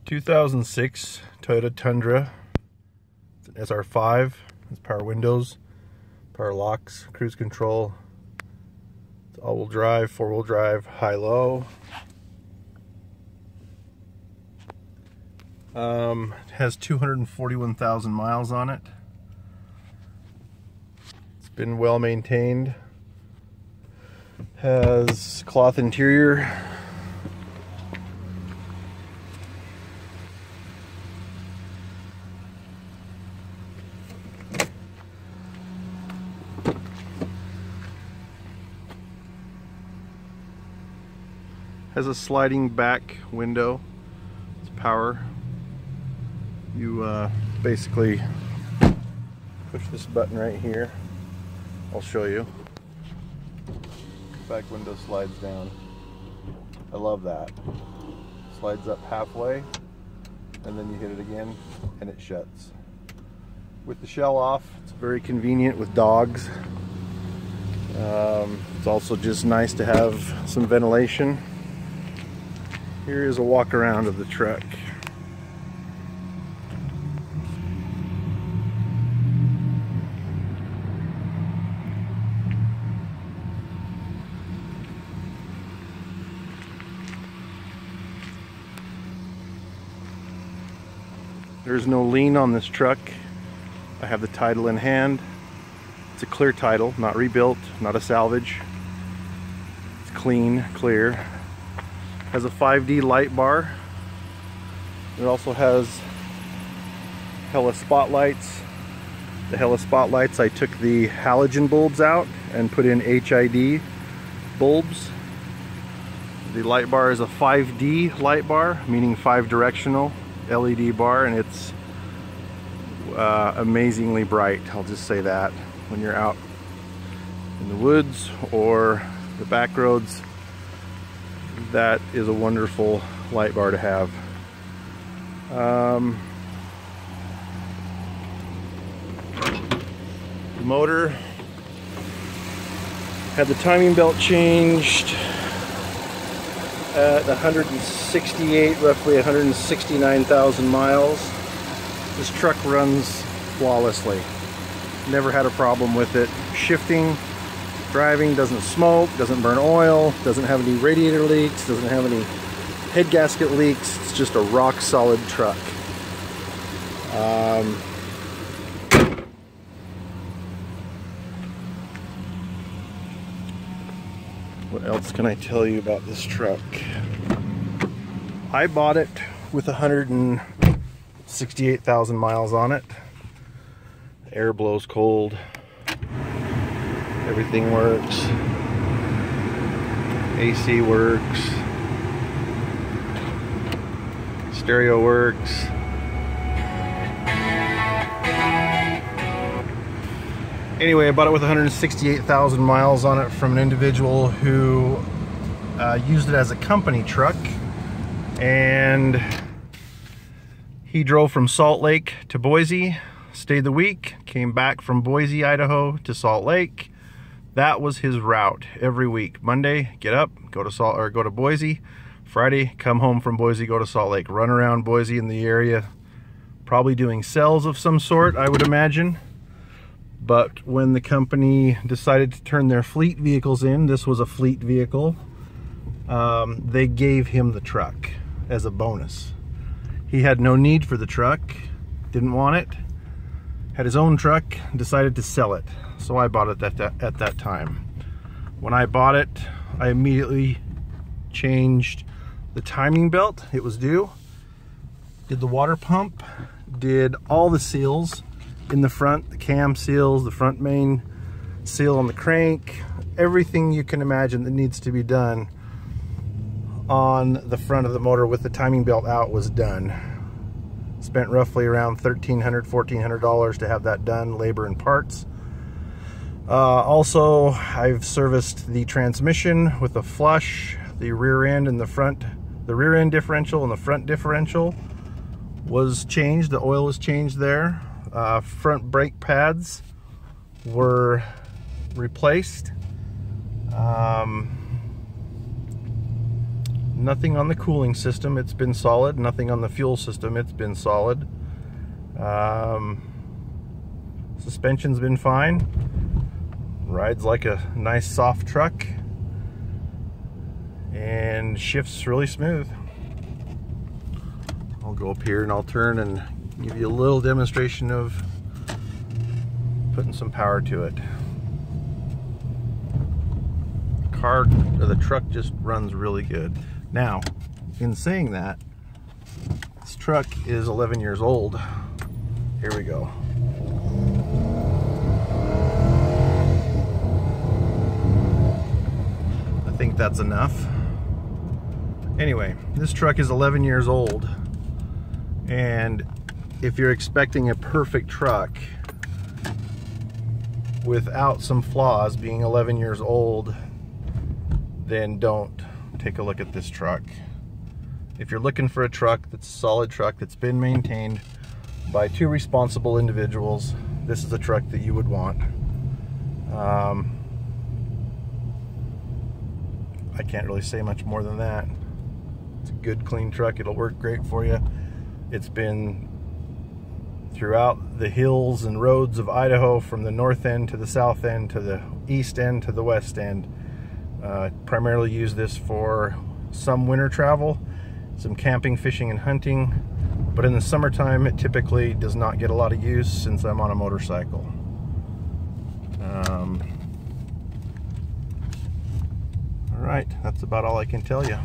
2006 Toyota Tundra. It's an SR5. It's power windows, power locks, cruise control. It's all-wheel drive, four-wheel drive, high-low. It has 241,000 miles on it. It's been well maintained. Has cloth interior. Has a sliding back window. It's power. You basically push this button right here. I'll show you. Back window slides down. I love that. Slides up halfway, and then you hit it again, and it shuts. With the shell off, it's very convenient with dogs. It's also just nice to have some ventilation. Here is a walk around of the truck. There's no lien on this truck. I have the title in hand. It's a clear title, not rebuilt, not a salvage. It's clean, clear. Has a 5D light bar. It also has Hella spotlights. The Hella spotlights, I took the halogen bulbs out and put in HID bulbs. The light bar is a 5D light bar, meaning 5-directional LED bar, and it's amazingly bright. I'll just say that. When you're out in the woods or the back roads, that is a wonderful light bar to have. The motor had the timing belt changed at 168, roughly 169,000 miles. This truck runs flawlessly. Never had a problem with it. Shifting, driving, doesn't smoke, doesn't burn oil, doesn't have any radiator leaks, doesn't have any head gasket leaks. It's just a rock solid truck. What else can I tell you about this truck? I bought it with 168,000 miles on it. Air blows cold. Everything works. AC works. Stereo works. Anyway, I bought it with 168,000 miles on it from an individual who used it as a company truck, and he drove from Salt Lake to Boise, stayed the week, came back from Boise, Idaho to Salt Lake. That was his route every week. Monday, get up, go to Boise. Friday, come home from Boise, go to Salt Lake. Run around Boise in the area, probably doing sales of some sort, I would imagine. But when the company decided to turn their fleet vehicles in, this was a fleet vehicle, they gave him the truck as a bonus. He had no need for the truck, didn't want it, had his own truck, decided to sell it. So I bought it at that time. When I bought it, I immediately changed the timing belt. It was due. Did the water pump, did all the seals in the front, the cam seals, the front main seal on the crank, everything you can imagine that needs to be done on the front of the motor with the timing belt out was done. Spent roughly around $1,300, $1,400 to have that done, labor and parts. Also, I've serviced the transmission with a flush, the rear end and the front, the rear end differential and the front differential was changed, the oil was changed there. Front brake pads were replaced. Nothing on the cooling system, it's been solid. Nothing on the fuel system, it's been solid. Suspension's been fine. Rides like a nice soft truck and shifts really smooth. I'll go up here and I'll turn and give you a little demonstration of putting some power to it. The truck just runs really good. Now, in saying that, this truck is 11 years old. Here we go. I think that's enough. Anyway, this truck is 11 years old, and if you're expecting a perfect truck without some flaws, being 11 years old, then don't take a look at this truck. If you're looking for a truck that's a solid truck that's been maintained by two responsible individuals, this is a truck that you would want. I can't really say much more than that. It's a good, clean truck. It'll work great for you. It's been throughout the hills and roads of Idaho, from the north end to the south end to the east end to the west end. Primarily use this for some winter travel, some camping, fishing, and hunting, but in the summertime it typically does not get a lot of use since I'm on a motorcycle. Alright, that's about all I can tell you.